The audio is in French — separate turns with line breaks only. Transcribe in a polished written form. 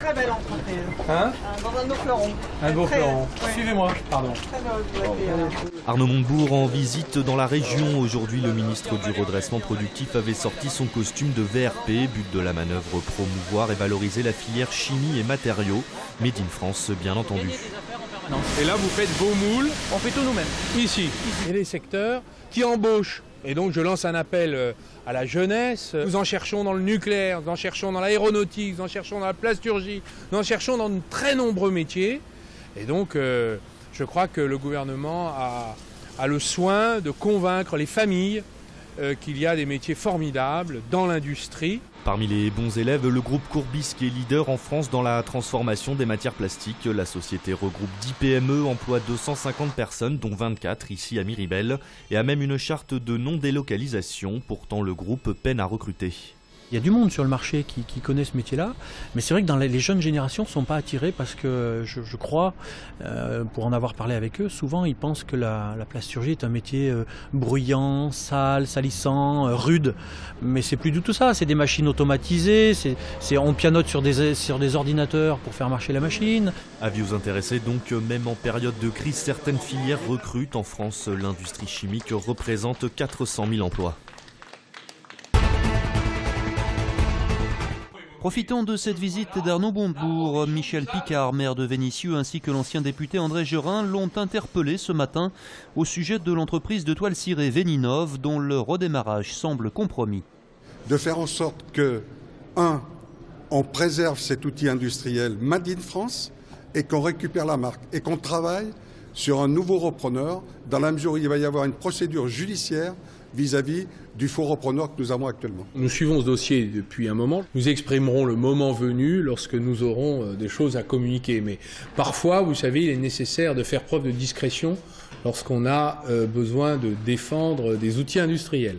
Très belle entreprise.
Hein?
Dans un beau fleuron.
Un beau fleuron.
Ouais.
Suivez-moi, pardon.
Très belle.
Arnaud Montebourg en visite dans la région. Aujourd'hui, le ministre du redressement productif avait sorti son costume de VRP. But de la manœuvre, promouvoir et valoriser la filière chimie et matériaux. Made in France, bien entendu.
Et là, vous faites vos moules.
On fait tout nous-mêmes.
Ici. Il y a des secteurs qui embauchent. Et donc je lance un appel à la jeunesse. Nous en cherchons dans le nucléaire, nous en cherchons dans l'aéronautique, nous en cherchons dans la plasturgie, nous en cherchons dans de très nombreux métiers. Et donc je crois que le gouvernement a le soin de convaincre les familles qu'il y a des métiers formidables dans l'industrie.
Parmi les bons élèves, le groupe Courbis qui est leader en France dans la transformation des matières plastiques. La société regroupe 10 PME, emploie 250 personnes, dont 24 ici à Miribel, et a même une charte de non-délocalisation. Pourtant, le groupe peine à recruter.
Il y a du monde sur le marché qui connaît ce métier-là, mais c'est vrai que dans les jeunes générations ne sont pas attirés parce que je crois, pour en avoir parlé avec eux, souvent ils pensent que la plasturgie est un métier bruyant, sale, salissant, rude, mais c'est plus du tout ça, c'est des machines automatisées, on pianote sur des ordinateurs pour faire marcher la machine.
Avis aux intéressés donc, même en période de crise, certaines filières recrutent. En France, l'industrie chimique représente 400 000 emplois.
Profitons de cette visite d'Arnaud Montebourg. Michel Picard, maire de Vénissieux, ainsi que l'ancien député André Gerin l'ont interpellé ce matin au sujet de l'entreprise de toile cirée Véninov, dont le redémarrage semble compromis.
De faire en sorte que, on préserve cet outil industriel Made in France et qu'on récupère la marque et qu'on travaille sur un nouveau repreneur dans la mesure où il va y avoir une procédure judiciaire vis-à-vis du faux repreneur que nous avons actuellement.
Nous suivons ce dossier depuis un moment. Nous exprimerons le moment venu lorsque nous aurons des choses à communiquer. Mais parfois, vous savez, il est nécessaire de faire preuve de discrétion lorsqu'on a besoin de défendre des outils industriels.